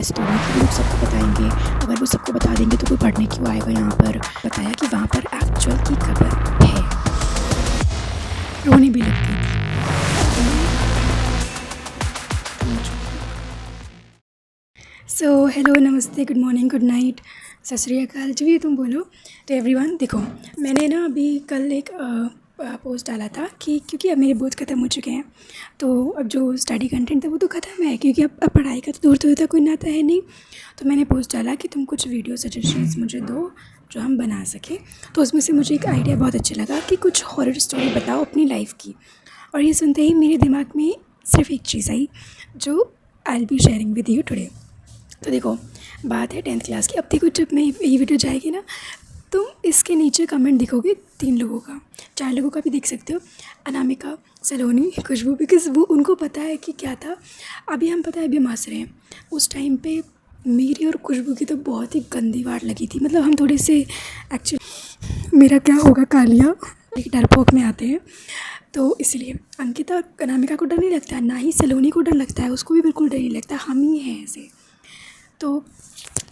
Story की लोग सबको बताएंगे। अगर वो सबको बता देंगे तो कोई पढ़ने क्यों आएगा यहाँ पर। बताया कि वहाँ पर एक्चुअल की खबर है। रोने भी लगती थी। सो हेलो, नमस्ते, गुड मॉर्निंग, गुड नाइट, सत श्री अकाल, जो भी तुम बोलो तो एवरीवन। देखो, मैंने ना अभी कल एक पोस्ट डाला था कि क्योंकि अब मेरे बोर्ड ख़त्म हो चुके हैं, तो अब जो स्टडी कंटेंट था वो तो ख़त्म है, क्योंकि अब पढ़ाई का तो दूर दूर तक कोई नाता है नहीं। तो मैंने पोस्ट डाला कि तुम कुछ वीडियो सजेशंस मुझे दो जो हम बना सकें। तो उसमें से मुझे एक आइडिया बहुत अच्छा लगा कि कुछ हॉरर स्टोरी बताओ अपनी लाइफ की। और ये सुनते ही मेरे दिमाग में सिर्फ एक चीज़ आई जो I will be sharing with you today. तो देखो, बात है 10th क्लास की। अब देखो, जब मैं ये वीडियो जाएगी ना, तुम इसके नीचे कमेंट दिखोगे 3 लोगों का, 4 लोगों का भी देख सकते हो। अनामिका, सलोनी, खुशबू, बिकॉज़ वो उनको पता है कि क्या था। अभी हम पता है अभी हम हंस रहे हैं, उस टाइम पे मेरी और खुशबू की तो बहुत ही गंदी वाट लगी थी। मतलब हम थोड़े से एक्चुअली मेरा क्या होगा कालिया एक डरपोक में आते हैं, तो इसलिए अंकिता और अनामिका को डर नहीं लगता है, ना ही सलोनी को डर लगता है, उसको भी बिल्कुल डर नहीं लगता। हम ही हैं ऐसे। तो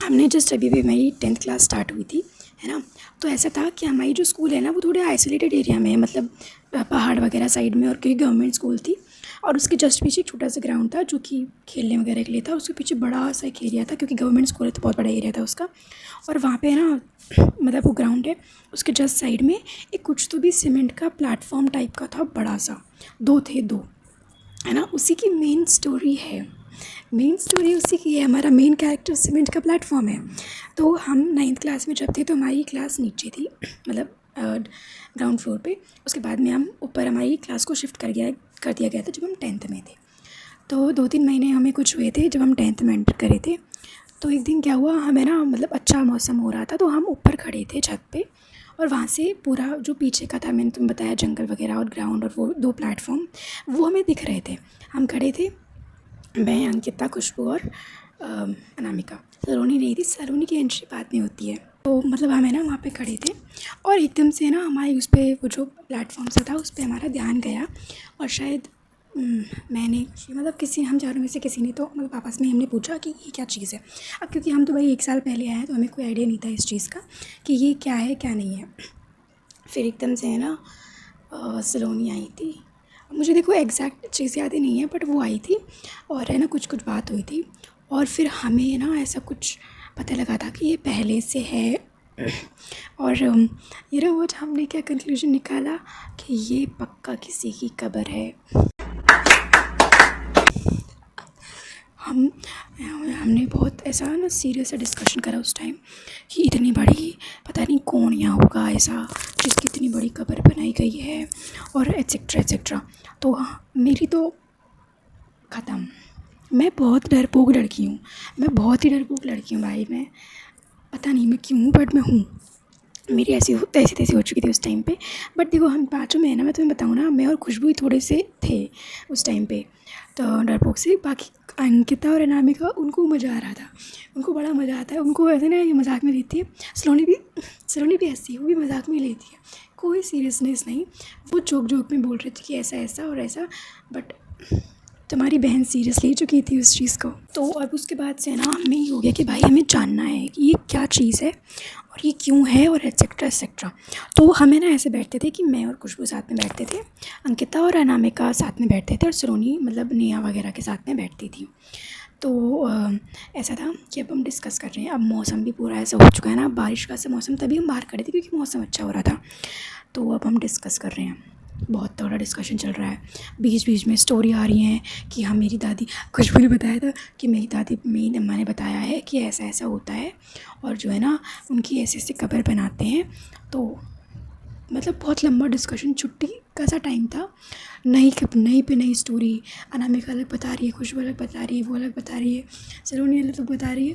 हमने जस्ट अभी भी मेरी 10th क्लास स्टार्ट हुई थी, है ना। तो ऐसा था कि हमारी जो स्कूल है ना वो थोड़े आइसोलेटेड एरिया में है, मतलब पहाड़ वगैरह साइड में, और क्योंकि गवर्नमेंट स्कूल थी। और उसके जस्ट पीछे एक छोटा सा ग्राउंड था जो कि खेलने वगैरह के लिए था। उसके पीछे बड़ा सा एक एरिया था, क्योंकि गवर्नमेंट स्कूल है तो बहुत बड़ा एरिया था उसका। और वहाँ पे ना मतलब वो ग्राउंड है, उसके जस्ट साइड में एक कुछ तो भी सीमेंट का प्लेटफॉर्म टाइप का था, बड़ा सा। 2 थे, 2, है ना। उसी की मेन स्टोरी है, मेन स्टोरी उसी की है। हमारा मेन कैरेक्टर सीमेंट का प्लेटफॉर्म है। तो हम 9th क्लास में जब थे तो हमारी क्लास नीचे थी, मतलब ग्राउंड फ्लोर पे। उसके बाद में हम ऊपर हमारी क्लास को शिफ्ट कर दिया गया था जब हम 10th में थे। तो 2-3 महीने हमें कुछ हुए थे जब हम 10th में एंटर करे थे। तो एक दिन क्या हुआ, हमें ना मतलब अच्छा मौसम हो रहा था, तो हम ऊपर खड़े थे छत पे, और वहाँ से पूरा जो पीछे का था, मैंने तुम्हें बताया, जंगल वगैरह और ग्राउंड और वो 2 प्लेटफॉर्म वो हमें दिख रहे थे। हम खड़े थे, मैं, अंकिता, खुशबू और अनामिका। सलोनी नहीं थी, सलोनी की एंट्री बाद में होती है। तो मतलब हम है ना वहाँ पे खड़े थे, और एकदम से ना हमारी उस पर वो जो प्लेटफॉर्म सा था उस पर हमारा ध्यान गया। और शायद मैंने, मतलब किसी, हम चारों में से किसी ने, तो मतलब आपस में हमने पूछा कि ये क्या चीज़ है। अब क्योंकि हम तो भाई 1 साल पहले आए हैं तो हमें कोई आइडिया नहीं था इस चीज़ का कि ये क्या है क्या नहीं है। फिर एकदम से है ना सलोनी आई थी। मुझे देखो एग्जैक्ट चीज़ याद ही नहीं है, बट वो आई थी और है ना कुछ कुछ बात हुई थी। और फिर हमें ना ऐसा कुछ पता लगा था कि ये पहले से है। और ये ना वो हमने क्या कंक्लूजन निकाला कि ये पक्का किसी की कब्र है। हम हमने बहुत ऐसा ना सीरियस सा डिस्कशन करा उस टाइम कि इतनी बड़ी, पता नहीं कौन यहाँ होगा ऐसा जिसकी इतनी बड़ी कब्र बनाई गई है, और एट्सेट्रा एट्सेट्रा। तो मेरी तो ख़त्म। मैं बहुत डरपोक लड़की हूँ, मैं बहुत ही डरपोक लड़की हूँ भाई। मैं पता नहीं मैं क्यों, बट मैं हूँ। मेरी ऐसी तैसी हो चुकी थी उस टाइम पे। बट देखो, हम पाँचों में है ना, मैं तुम्हें बताऊँ ना, मैं और खुशबू ही थोड़े से थे उस टाइम पे तो डरपोक से। बाकी अंकिता और अनामिका, उनको मज़ा आ रहा था, उनको बड़ा मज़ा आता है, उनको ऐसे ना ये मजाक में लेती है। सलोनी भी ऐसी है, वो भी मजाक में लेती है, कोई सीरियसनेस नहीं। वो जोक जोक में बोल रही थी कि ऐसा ऐसा और ऐसा, बट तुम्हारी बहन सीरियस ले चुकी थी उस चीज़ को। तो अब उसके बाद से ना हमें ये हो गया कि भाई हमें जानना है कि ये क्या चीज़ है और ये क्यों है, और एट्सेट्रा एट्सेट्रा। तो हमें ना ऐसे बैठते थे कि मैं और खुशबू साथ में बैठते थे, अंकिता और अनामिका साथ में बैठते थे, और सलोनी मतलब नेहा वगैरह के साथ में बैठती थी। तो ऐसा था कि अब हम डिस्कस कर रहे हैं। अब मौसम भी पूरा ऐसा हो चुका है ना, बारिश का सा मौसम, तभी हम बाहर खड़े थे क्योंकि मौसम अच्छा हो रहा था। तो अब हम डिस्कस कर रहे हैं, बहुत तगड़ा डिस्कशन चल रहा है। बीच बीच में स्टोरी आ रही हैं कि हाँ, मेरी दादी, खुशबू ने बताया था कि मेरी अम्मा ने बताया है कि ऐसा ऐसा होता है, और जो है ना उनकी ऐसे ऐसे कब्र बनाते हैं। तो मतलब बहुत लंबा डिस्कशन, छुट्टी का सा टाइम था, नई पे नई स्टोरी। अनामिका अलग बता रही है, खुशबू अलग बता रही है, वो अलग बता रही है, सलोनी अलग बता रही है।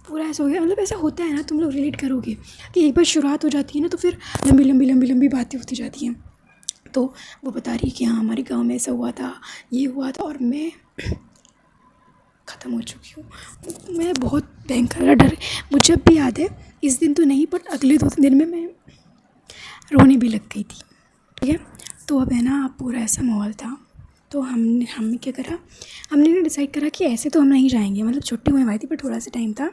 पूरा ऐसा हो गया, मतलब ऐसा होता है ना, तुम लोग रिलेट करोगे कि एक बार शुरुआत हो जाती है ना तो फिर लंबी लंबी लंबी लंबी बातें होती जाती हैं। तो वो बता रही है कि हाँ हमारे गांव में ऐसा हुआ था, ये हुआ था, और मैं ख़त्म हो चुकी हूँ। मैं बहुत भयंकर डर, मुझे अब भी याद है, इस दिन तो नहीं बट अगले 2-3 दिन में मैं रोने भी लग गई थी। ठीक है, तो अब है ना पूरा ऐसा माहौल था तो हमने क्या करा, हमने डिसाइड करा कि ऐसे तो हम नहीं जाएंगे, मतलब छुट्टी होने वाली थी पर थोड़ा सा टाइम था।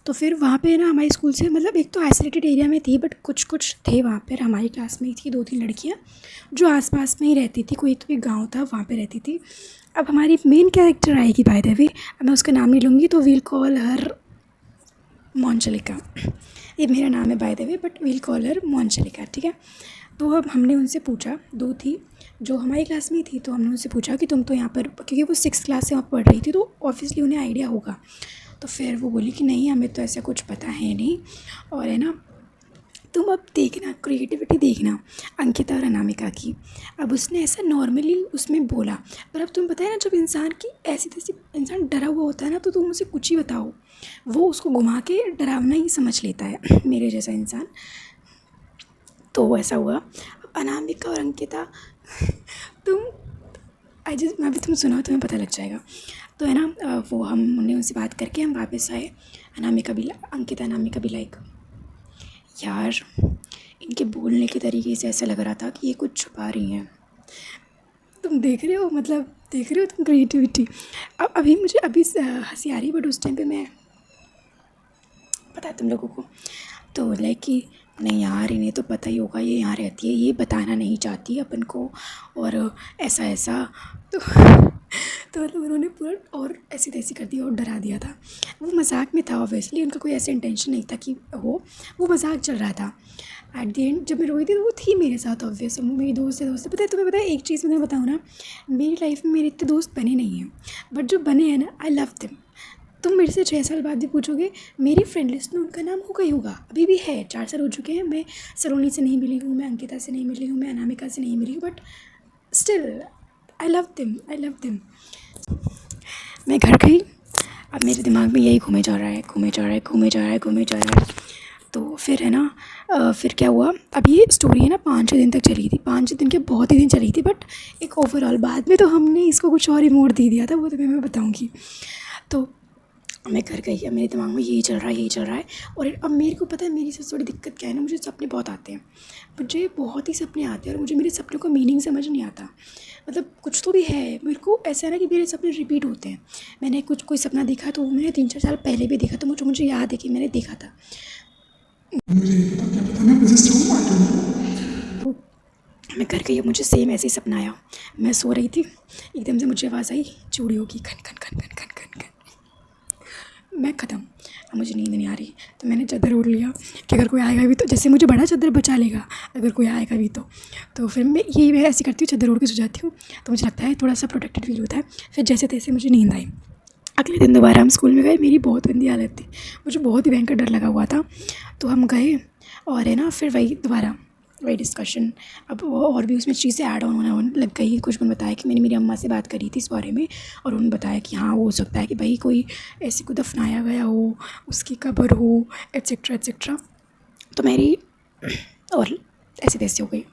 तो फिर वहाँ पे ना हमारे स्कूल से, मतलब एक तो आइसोलेटेड एरिया में थी बट कुछ कुछ थे वहाँ पर। हमारी क्लास में ही थी 2-3 लड़कियाँ जो आसपास में ही रहती थी, कोई तो एक गाँव था वहाँ पर रहती थी। अब हमारी मेन कैरेक्टर आएगी बाय द वे, अब मैं उसका नाम नहीं लूँगी, तो वील कॉल हर मोंचलिका। ये मेरा नाम है by the way, but we'll call her मोंचलिका, ठीक है। तो अब हमने उनसे पूछा, 2 थी जो हमारी क्लास में थी, तो हमने उनसे पूछा कि तुम तो यहाँ पर, क्योंकि वो 6th क्लास से वहाँ पढ़ रही थी तो ऑब्वियसली उन्हें आइडिया होगा। तो फिर वो बोली कि नहीं, हमें तो ऐसा कुछ पता है नहीं, और है ना तुम अब देखना, क्रिएटिविटी देखना अंकिता और अनामिका की। अब उसने ऐसा नॉर्मली उसमें बोला, पर अब तुम्हें पता है ना, जब इंसान की ऐसी तैसी इंसान डरा हुआ होता है ना, तो तुम उसे कुछ ही बताओ वो उसको घुमा के डरावना ही समझ लेता है, मेरे जैसा इंसान। तो ऐसा हुआ। अब अनामिका और अंकिता तुम मैं अभी तुम सुनाओ, तुम्हें पता लग जाएगा। तो है ना वो हमने उनसे बात करके हम वापस आए। अंकिता अनामिका भी लाइक, यार इनके बोलने के तरीके से ऐसा लग रहा था कि ये कुछ छुपा रही हैं। तुम देख रहे हो, मतलब देख रहे हो तुम क्रिएटिविटी। अब अभी मुझे हंसी आ रही, बट उस टाइम पे मैं, पता है तुम लोगों को, तो लाइक कि नहीं यार, इन्हें तो पता ही होगा ये यहाँ रहती है, ये बताना नहीं चाहती अपन को, और ऐसा ऐसा। तो मतलब उन्होंने पूरा और ऐसी तैसी कर दिया और डरा दिया था। वो मजाक में था ऑब्वियसली, उनका कोई ऐसा इंटेंशन नहीं था कि वो मजाक चल रहा था। एट द एंड जब मैं रोई थी तो वो थी मेरे साथ ऑब्वियस, वो मेरी दोस्त है। पता है तुम्हें, पता है एक चीज़ मैं बताऊँ ना, मेरी लाइफ में मेरे इतने दोस्त बने नहीं हैं, बट जो बने हैं ना, आई लव देम। तुम मेरे से 6 साल बाद भी पूछोगे, मेरी फ्रेंड लिस्ट में उनका नाम होगा ही होगा, अभी भी है। 4 साल हो चुके हैं, मैं सलोनी से नहीं मिली हूँ, मैं अंकिता से नहीं मिली हूँ, मैं अनामिका से नहीं मिली हूँ, but still I love them. मैं घर गई, अब मेरे दिमाग में यही घूमे जा रहा है। तो फिर है ना फिर क्या हुआ, अब ये स्टोरी है ना 5-6 दिन तक चली थी, 5-6 दिन के बहुत ही दिन चली थी, बट एक ओवरऑल बाद में तो हमने इसको कुछ और ही मोड़ दे दिया था, वो तुम्हें मैं बताऊँगी। तो मैं घर गई, अब मेरे दिमाग में यही चल रहा है। और अब मेरे को पता है मेरी सबसे बड़ी दिक्कत क्या है ना, मुझे सपने बहुत आते हैं, मुझे बहुत ही सपने आते हैं, और मुझे मेरे सपनों का मीनिंग समझ नहीं आता। मतलब कुछ तो भी है, मेरे को ऐसा है ना कि मेरे सपने रिपीट होते हैं। मैंने कोई सपना देखा तो वो मैंने 3-4 साल पहले भी देखा, तो मुझे याद है कि मैंने देखा था। मैं घर गई, मुझे सेम ऐसे ही सपना आया। मैं सो रही थी, एकदम से मुझे आवाज़ आई चूड़ियों की, खन खन खन खन खन खन खन। मैं ख़त्म, अब मुझे नींद नहीं आ रही, तो मैंने चादर ओढ़ लिया कि अगर कोई आएगा भी तो, जैसे मुझे बड़ा चादर बचा लेगा अगर कोई आएगा भी तो फिर मैं ऐसे करती हूँ, चादर ओढ़ के सो जाती हूँ, तो मुझे लगता है थोड़ा सा प्रोटेक्टेड फील होता है। फिर जैसे तैसे मुझे नींद आई। अगले दिन दोबारा हम स्कूल में गए, मेरी बहुत गंदी हालत थी, मुझे बहुत ही भयंकर डर लगा हुआ था। तो हम गए, और है ना फिर वही डिस्कशन। अब वो और भी उसमें चीज़ें ऐड ऑन होने लग गई। कुछ मैंने बताया कि मैंने मेरी अम्मा से बात करी थी इस बारे में, और उन्होंने बताया कि हाँ हो सकता है कि भाई कोई ऐसे को दफनाया गया हो, उसकी कब्र हो, एट्सेट्रा। तो मेरी और ऐसे तैसे हो गई।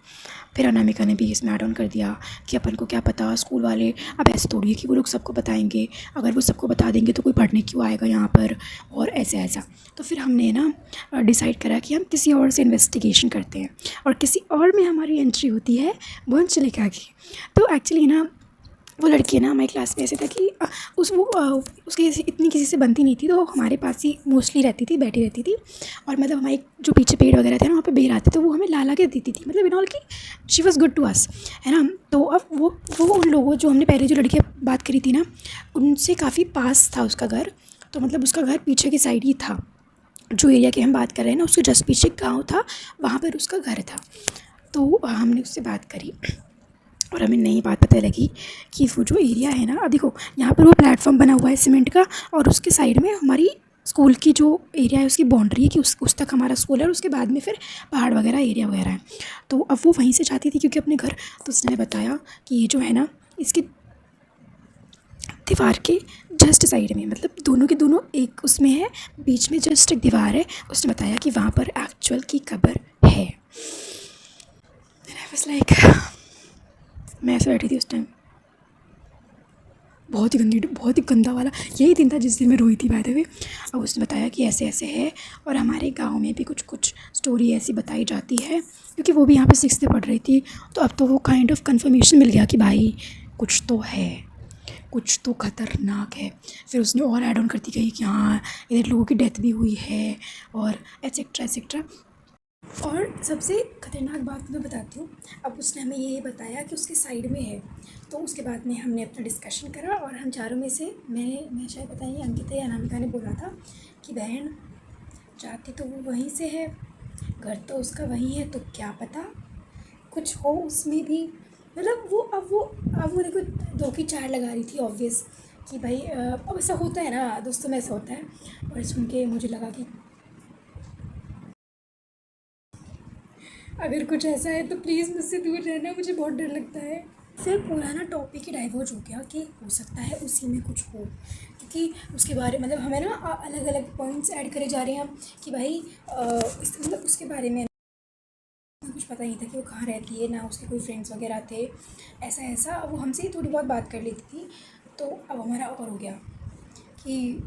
फिर अनामिका ने भी इसमें ऐड ऑन कर दिया कि अपन को क्या पता, स्कूल वाले अब ऐसे थोड़ी है कि वो लोग सबको बताएंगे, अगर वो सबको बता देंगे तो कोई पढ़ने क्यों आएगा यहाँ पर, और ऐसा। तो फिर हमने ना डिसाइड करा कि हम किसी और से इन्वेस्टिगेशन करते हैं, और किसी और में हमारी एंट्री होती है वंशलिका की। तो एक्चुअली ना वो लड़की है ना हमारी क्लास में, ऐसे था कि उसकी इतनी किसी से बनती नहीं थी, तो हमारे पास ही मोस्टली बैठी रहती थी। और मतलब हमारे जो पीछे पेड़ वगैरह थे ना, वहाँ पे बेर आते, तो वो हमें ला के देती थी, मतलब इन ऑल की she was good to us, है ना। तो अब वो उन लोगों, जो हमने पहले जो लड़की बात करी थी ना, उनसे काफ़ी पास था उसका घर। तो मतलब उसका घर पीछे की साइड ही था, जो एरिया की हम बात कर रहे हैं ना, उसके जस्ट पीछे गाँव था, वहाँ पर उसका घर था। तो हमने उससे बात करी, और हमें नई बात पता लगी कि वो जो एरिया है ना, अब देखो यहाँ पर वो प्लेटफॉर्म बना हुआ है सीमेंट का, और उसके साइड में हमारी स्कूल की जो एरिया है उसकी बाउंड्री है कि उस तक हमारा स्कूल है, और उसके बाद में फिर पहाड़ वगैरह एरिया वगैरह है। तो अब वो वहीं से जाती थी क्योंकि अपने घर। तो उसने बताया कि ये जो है ना, इसकी दीवार के जस्ट साइड में, मतलब दोनों के दोनों एक उसमें है, बीच में जस्ट एक दीवार है। उसने बताया कि वहाँ पर एक्चुअल की कब्र है। आई वाज लाइक, मैं ऐसे बैठी थी उस टाइम, बहुत ही गंदा वाला यही दिन था जिस दिन मैं रोई थी बाय द वे। अब उसने बताया कि ऐसे ऐसे है, और हमारे गांव में भी कुछ स्टोरी ऐसी बताई जाती है, क्योंकि वो भी यहाँ पे 6th में पढ़ रही थी। तो अब तो वो काइंड ऑफ कंफर्मेशन मिल गया कि भाई कुछ तो है, कुछ तो ख़तरनाक है। फिर उसने और ऐड ऑन करती गई कि हाँ इधर लोगों की डेथ भी हुई है और एट्सेट्रा एट्सेट्रा। और सबसे ख़तरनाक बात मैं बताती हूँ। अब उसने हमें ये बताया कि उसके साइड में है, तो उसके बाद में हमने अपना डिस्कशन करा और हम चारों में से मैं शायद पता नहीं अंकिता या अनामिका ने बोला था कि बहन जाती तो वो वहीं से है, घर तो उसका वहीं है, तो क्या पता कुछ हो उसमें भी। मतलब वो देखो दो की चार लगा रही थी ऑब्वियस कि भाई अब ऐसा होता है ना दोस्तों में, ऐसा होता है। और सुन के मुझे लगा कि अगर कुछ ऐसा है तो प्लीज़ मुझसे दूर रहना, मुझे बहुत डर लगता है। फिर पूरा ना टॉपिक ही डाइवर्ज हो गया कि हो सकता है उसी में कुछ हो, क्योंकि उसके बारे मतलब हमें ना अलग अलग पॉइंट्स ऐड करे जा रहे हैं हम कि भाई मतलब उसके बारे में कुछ पता नहीं था कि वो कहाँ रहती है, ना उसके कोई फ्रेंड्स वगैरह थे, ऐसा ऐसा। अब वो हमसे ही थोड़ी बहुत बात कर लेती थी, तो अब हमारा और हो गया कि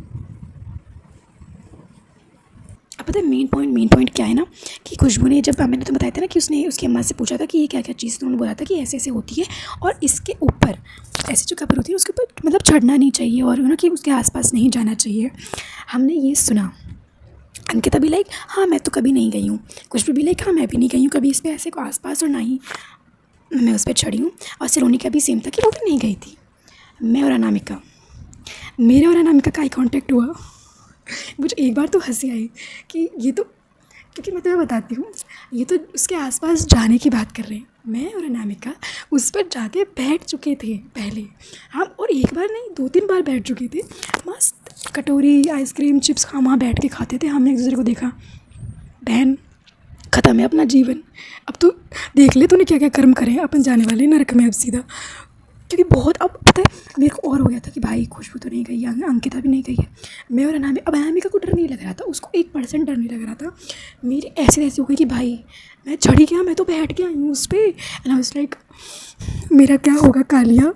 अब पता है मेन पॉइंट क्या है ना कि खुशबू ने जब मैंने तो बताया था ना कि उसने उसकी अम्मा से पूछा था कि ये क्या क्या चीज़, तो उन्होंने बोला था कि ऐसे ऐसे होती है और इसके ऊपर ऐसे जो कपड़े होती है उसके ऊपर मतलब चढ़ना नहीं चाहिए और ना कि उसके आसपास नहीं जाना चाहिए। हमने ये सुना, अंकिता भी लाइक हाँ मैं तो कभी नहीं गई हूँ, खुशबू भी लाइक हाँ मैं भी नहीं गई हूँ कभी इस पर ऐसे को आसपास, और ना ही मैं उस पर चढ़ी हूँ। और सिरोनी का भी सेम था कि वो भी नहीं गई थी। मैं और अनामिका, मेरे और अनामिका का आई कांटेक्ट हुआ। मुझे एक बार तो हंसी आई कि ये तो, क्योंकि मैं तुम्हें बताती हूँ, ये तो उसके आसपास जाने की बात कर रहे हैं, मैं और अनामिका उस पर जाके बैठ चुके थे पहले हम, और एक बार नहीं 2-3 बार बैठ चुके थे। मस्त कटोरी आइसक्रीम चिप्स हम वहाँ बैठ के खाते थे। हमने एक दूसरे को देखा, बहन ख़त्म है अपना जीवन, अब तो देख ले तूने क्या क्या कर्म करे हैं, अपन जाने वाले नरक में अब सीधा। क्योंकि बहुत अब पता है मेरे को और हो गया था कि भाई खुशबू तो नहीं गई, अंकिता भी नहीं गई है। मैं और अब अनामिका को डर नहीं लग रहा था, उसको 1% डर नहीं लग रहा था। मेरी ऐसे ऐसी हो गई कि भाई मैं चढ़ी गया, मैं तो बैठ के आई हूँ उस पर। एंड आई वाज लाइक मेरा क्या होगा कालिया,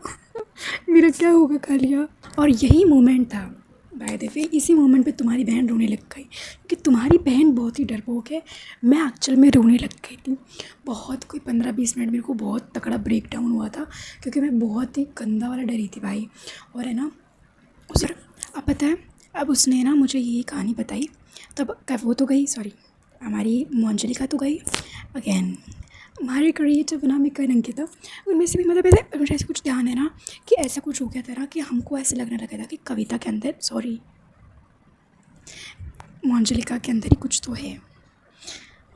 मेरा क्या होगा कालिया। और यही मोमेंट था बाय द वे, इसी मोमेंट पे तुम्हारी बहन रोने लग गई, क्योंकि तुम्हारी बहन बहुत ही डरपोक है। मैं एक्चुअल में रोने लग गई थी बहुत, कोई 15-20 मिनट मेरे को बहुत तगड़ा ब्रेक डाउन हुआ था, क्योंकि मैं बहुत ही गंदा वाला डरी थी भाई। और है ना उस, अब पता है अब उसने ना मुझे ये कहानी बताई, तब वो तो गई, सॉरी हमारी मोंजलिका तो गई अगेन, हमारे करिए जब बना में कर अंकिता, उनमें से भी मतलब ऐसे मुझे ऐसे कुछ ध्यान है ना कि ऐसा कुछ हो गया था ना कि हमको ऐसे लगने लगा था कि कविता के अंदर, सॉरी मोंजलिका के अंदर ही कुछ तो है।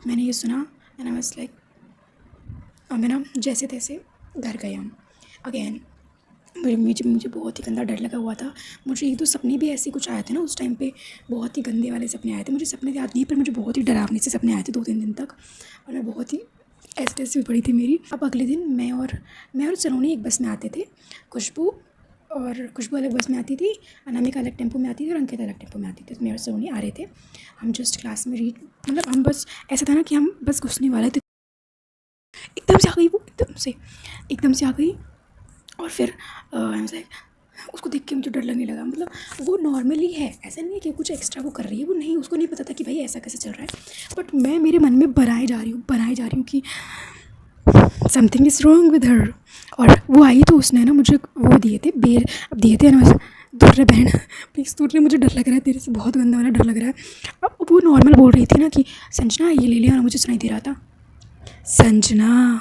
मैंने ये सुना एंड आई वाज लाइक, अब मैं ना जैसे तैसे घर गए हम अगेन। मुझे बहुत ही गंदा डर लगा हुआ था। मुझे 1-2 सपने भी ऐसे कुछ आए थे ना उस टाइम पे, बहुत ही गंदे वाले सपने आए थे। मुझे सपने याद नहीं, पर मुझे बहुत ही डरावने से सपने आए थे 2-3 दिन तक, और मैं बहुत ही ऐसे भी पड़ी थी मेरी। अब अगले दिन मैं और सलोनी एक बस में आते थे, खुशबू अलग बस में आती थी, अनामिका अलग टेम्पो में आती थी और अंकिता अलग टेम्पो में आती थी। तो मैं और सलोनी आ रहे थे, हम जस्ट क्लास में मतलब हम बस ऐसा था ना कि हम बस घुसने वाले थे, एकदम से आ गई वो, एकदम से आ गई। और फिर उसको देख के मुझे डर लगने लगा। मतलब वो नॉर्मली है, ऐसा नहीं है कि कुछ एक्स्ट्रा वो कर रही है, वो नहीं, उसको नहीं पता था कि भाई ऐसा कैसे चल रहा है, बट मैं मेरे मन में बनाए जा रही हूँ कि something is wrong with her. और वो आई तो उसने ना मुझे वो दिए थे बेर, अब दिए थे ना, दूर रहे बहन प्लीज़ दूर रहे, मुझे डर लग रहा है तेरे से, बहुत गंदा वाला डर लग रहा है। अब वो नॉर्मल बोल रही थी ना कि संजना ये ले लिया, और मुझे सुनाई दे रहा था संजना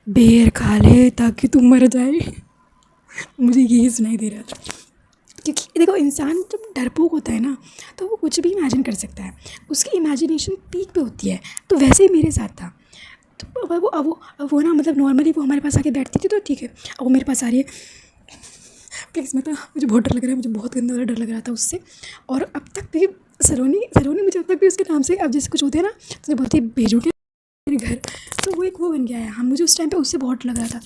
बेर खा ले ताकि तू मर जाए, मुझे यही सुनाई दे रहा था। क्योंकि देखो इंसान जब डरपोक होता है ना तो वो कुछ भी इमेजिन कर सकता है, उसकी इमेजिनेशन पीक पे होती है, तो वैसे ही मेरे साथ था। तो अब वो ना मतलब नॉर्मली वो हमारे पास आके बैठती थी तो ठीक है, अब वो मेरे पास आ रही है प्लीज़ मत, मुझे बहुत डर लग रहा है, मुझे बहुत गंदा वाला डर लग रहा था उससे। और अब तक भी सलोनी मुझे अब तक भी उसके नाम से, अब जैसे कुछ होते हैं ना तो बोलती है भेजोगे मेरे घर, तो वो एक वो बन गया है। हम मुझे उस टाइम पे उससे बहुत लग रहा था।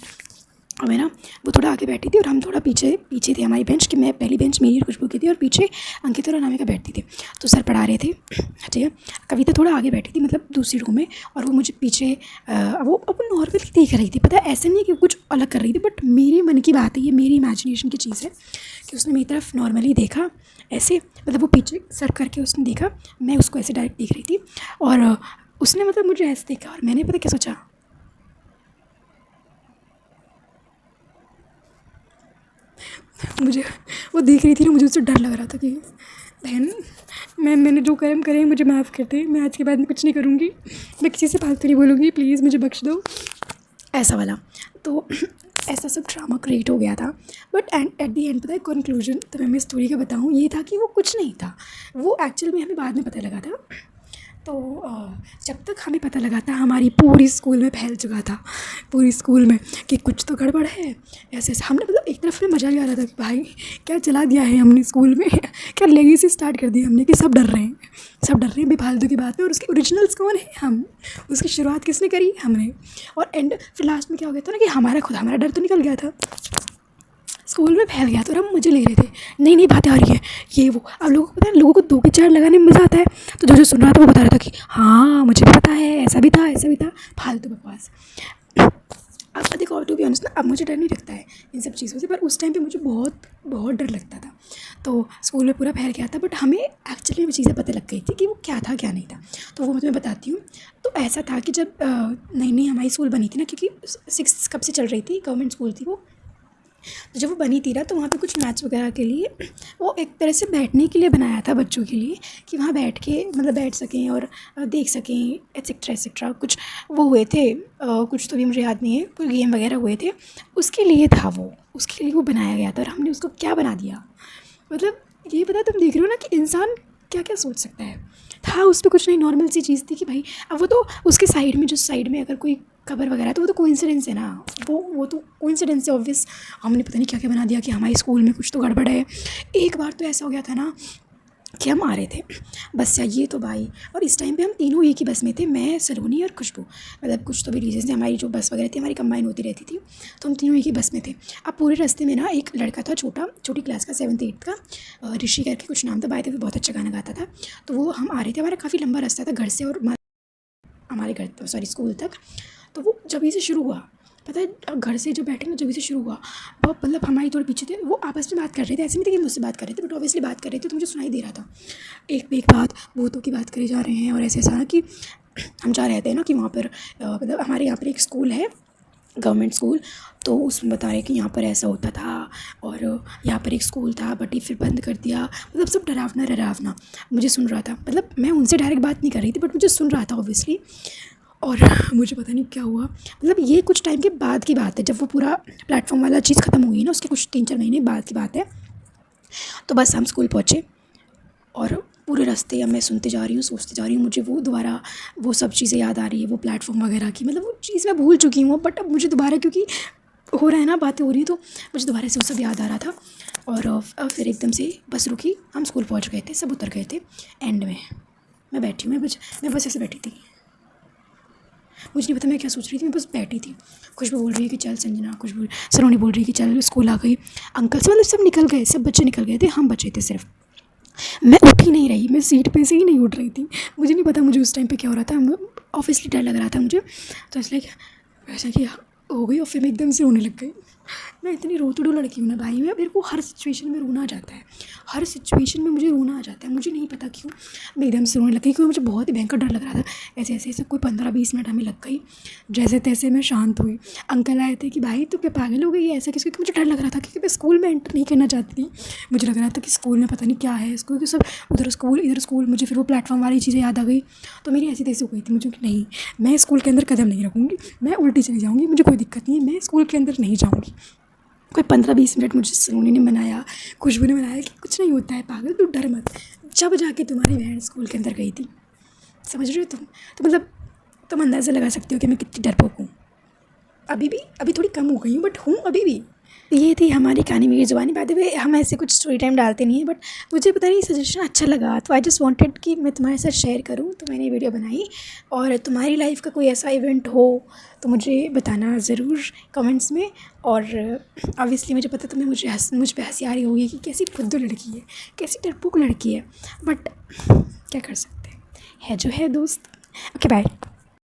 और मैं ना वो थोड़ा आगे बैठी थी और हम थोड़ा पीछे थे, हमारी बेंच की, मैं पहली बेंच मेरी और खुशबू की थी, और पीछे अंकिता और अनामिका बैठती थी। तो सर पढ़ा रहे थे, ठीक है, कविता थोड़ा आगे बैठी थी मतलब दूसरी रो में, और वो मुझे पीछे वो नॉर्मली देख रही थी, पता है ऐसा नहीं है कि कुछ अलग कर रही थी, बट मेरे मन की बात है, ये मेरी इमेजिनेशन की चीज़ है कि उसने मेरी तरफ नॉर्मली देखा ऐसे, मतलब वो पीछे सर करके उसने देखा, मैं उसको ऐसे डायरेक्ट देख रही थी, और उसने मतलब मुझे ऐसे देखा, और मैंने पता क्या सोचा, मुझे वो देख रही थी ना, मुझे उससे डर लग रहा था कि बहन मैंने जो कर्म करे मुझे माफ़ कर दे, मैं आज के बाद में कुछ नहीं करूँगी, मैं किसी से फालतू नहीं बोलूँगी, प्लीज़ मुझे बख्श दो, ऐसा वाला। तो ऐसा सब ड्रामा क्रिएट हो गया था। बट एट दी एंड पता है कंक्लूजन तो मैं स्टोरी का बताऊँ, ये था कि वो कुछ नहीं था, वो एक्चुअल में हमें बाद में पता लगा था। तो जब तक हमें पता लगा था हमारी पूरी स्कूल में फैल चुका था, पूरी स्कूल में, कि कुछ तो गड़बड़ है। ऐसे ऐसे हमने मतलब एक तरफ में मज़ा भी आ रहा था कि भाई क्या चला दिया है हमने स्कूल में, क्या लेगेसी स्टार्ट कर दी हमने कि सब डर रहे हैं, सब डर रहे हैं बेफालतू की बात में। और उसके ओरिजिनल्स कौन है? हम। उसकी शुरुआत किसने करी? हमने। और एंड फिर लास्ट में क्या हो गया था ना कि हमारा डर तो निकल गया था, स्कूल में फैल गया था और हम मज़े ले रहे थे, नई नई बातें आ रही हैं, ये वो। अब लोगों को पता है, लोगों को दो की चार लगाने में मज़ा आता है। तो जो जो सुन रहा था वो बता रहा था कि हाँ मुझे भी पता है, ऐसा भी था, ऐसा भी था, फालतू बकवास। अब देखो टू बी ऑनेस्ट ना, अब मुझे डर नहीं लगता है इन सब चीज़ों से, पर उस टाइम पे मुझे बहुत बहुत डर लगता था। तो स्कूल में पूरा फैल गया था, बट हमें एक्चुअली वो चीज़ें पता लग गई थी कि वो क्या था क्या नहीं था। तो वो मैं तुम्हें बताती हूँ। तो ऐसा था कि जब नई नई हमारी स्कूल बनी थी ना, क्योंकि 6th कब से चल रही थी, गवर्नमेंट स्कूल थी वो। तो जब वो बनी थी ना, तो वहाँ पे कुछ मैच वगैरह के लिए वो एक तरह से बैठने के लिए बनाया था बच्चों के लिए, कि वहाँ बैठ के मतलब बैठ सकें और देख सकें, एट्सेट्रा एट्सेट्रा। कुछ वो हुए थे, कुछ तो भी मुझे याद नहीं है, कोई गेम वगैरह हुए थे, उसके लिए था वो, उसके लिए वो बनाया गया था। और हमने उसको क्या बना दिया, मतलब ये पता, तुम देख रहे हो ना कि इंसान क्या क्या सोच सकता है। था उस पर कुछ नहीं, नॉर्मल सी चीज़ थी कि भाई, अब वो तो उसके साइड में, जो साइड में अगर कोई कबर वगैरह है तो वो तो कोइंसिडेंस है ना, वो तो कोइंसिडेंस है ऑब्वियस। हमने पता नहीं क्या क्या बना दिया कि हमारे स्कूल में कुछ तो गड़बड़ है। एक बार तो ऐसा हो गया था ना कि हम आ रहे थे बस चाहिए तो भाई, और इस टाइम पे हम तीनों एक ही बस में थे, मैं, सलोनी और खुशबू। मतलब कुछ तो भी रीजन से हमारी जो बस वगैरह थी हमारी कंबाइन होती रहती थी, तो हम तीनों एक ही बस में थे। अब पूरे रास्ते में ना एक लड़का था, छोटी क्लास का, 7th 8th का, ऋषि करके कुछ नाम था, बाय द वे बहुत अच्छा गाना गाता था। तो वो हम आ रहे थे, हमारा काफ़ी लंबा रास्ता था घर से और हमारे घर, सॉरी स्कूल तक। तो वो जब से शुरू हुआ, पता है, घर से जब बैठे ना, जब से शुरू हुआ, वो मतलब हमारी थोड़े पीछे थे, वो आपस में बात कर रहे थे, ऐसे नहीं थे कि मुझसे बात कर रहे थे, बट ऑब्वियसली बात कर रहे थे, तो मुझे सुनाई दे रहा था। एक पे एक बात, भूतों की बात करी जा रहे हैं, और ऐसे ऐसा कि हम जहाँ रहते हैं ना कि वहाँ पर मतलब हमारे यहाँ पर एक स्कूल है, गवर्नमेंट स्कूल। तो उसमें बता रहे कि यहाँ पर ऐसा होता था, और यहाँ पर एक स्कूल था बट ये फिर बंद कर दिया, मतलब सब डरावना मुझे सुन रहा था। मतलब मैं उनसे डायरेक्ट बात नहीं कर रही थी, बट मुझे सुन रहा था ऑब्वियसली। और मुझे पता नहीं क्या हुआ, मतलब ये कुछ टाइम के बाद की बात है, जब वो पूरा प्लेटफॉर्म वाला चीज़ ख़त्म हुई ना, उसके कुछ 3-4 महीने बाद की बात है। तो बस हम स्कूल पहुँचे, और पूरे रास्ते अब मैं सुनते जा रही हूँ, सोचते जा रही हूँ, मुझे वो दोबारा वो सब चीज़ें याद आ रही है, वो प्लेटफॉर्म वगैरह की, मतलब वो चीज़ मैं भूल चुकी हूँ, बट अब मुझे दोबारा, क्योंकि हो रहा है ना, बातें हो रही हैं, तो मुझे दोबारा से वो सब याद आ रहा था। और फिर एकदम से बस रुकी, हम स्कूल पहुँच गए थे, सब उतर गए थे। एंड में मैं बैठी हूँ, मैं बस ऐसे बैठी थी, मुझे नहीं पता मैं क्या सोच रही थी, मैं बस बैठी थी। खुशबू बोल रही है कि चल संजना, खुशबू सलोनी बोल रही है कि चल स्कूल आ गई, अंकल से मतलब सब निकल गए, सब बच्चे निकल गए थे, हम बचे थे सिर्फ। मैं उठ ही नहीं रही, मैं सीट पे से ही नहीं उठ रही थी। मुझे नहीं पता मुझे उस टाइम पे क्या हो रहा था, ऑब्वियसली डर लग रहा था मुझे, तो इसलिए वैसा कि हो गई, और फिर मैं एकदम से रोने लग गई। मैं इतनी रोतड़ू लड़की हूँ ना भाई, मैं, मेरे को हर सिचुएशन में रोना आ जाता है, हर सिचुएशन में मुझे रोना आ जाता है, मुझे नहीं पता क्यों मैं एकदम से रोने लग गई, क्योंकि मुझे बहुत ही भयंकर डर लग रहा था। ऐसे ऐसे ऐसे कोई 15-20 मिनट हमें लग गई, जैसे तैसे मैं शांत हुई। अंकल आए थे कि भाई तू क्या पागल हो गई है, ऐसा किसी, मुझे डर लग रहा था, क्योंकि मैं स्कूल में एंटर नहीं करना चाहती थी। मुझे लग रहा था कि स्कूल में पता नहीं क्या है, स्कूल के सब उधर स्कूल इधर स्कूल, मुझे फिर वो प्लेटफॉर्म वाली चीज़ें याद आ गई, तो मेरी ऐसी तैसी हो गई थी मुझे कि नहीं, मैं स्कूल के अंदर कदम नहीं रखूँगी, मैं उल्टी चली जाऊँगी, मुझे कोई दिक्कत नहीं है, मैं स्कूल के अंदर नहीं जाऊँगी। कोई 15-20 मिनट मुझे सलोनी ने मनाया, खुशबू ने मनाया कि कुछ नहीं होता है पागल, तू डर मत। जब जाके तुम्हारी बहन स्कूल के अंदर गई थी, समझ रहे हो तुम, तो मतलब तुम अंदाज़ा लगा सकते हो कि मैं कितनी डरपोक हूँ। अभी थोड़ी कम हो गई हूँ, बट हूँ अभी भी। ये थी हमारी कहानी, मेरी ज़ुबानी। बाय द वे हम ऐसे कुछ स्टोरी टाइम डालते नहीं हैं, बट मुझे पता नहीं सजेशन अच्छा लगा, तो आई जस्ट वांटेड कि मैं तुम्हारे साथ शेयर करूँ, तो मैंने वीडियो बनाई। और तुम्हारी लाइफ का कोई ऐसा इवेंट हो तो मुझे बताना ज़रूर कमेंट्स में। और ऑब्वियसली मुझे पता तुम्हें मुझ पे हंसी आ रही होगी कि कैसी फुद्दू लड़की है, कैसी डरपोक लड़की है, बट क्या कर सकते हैं, है जो है दोस्त। Okay bye.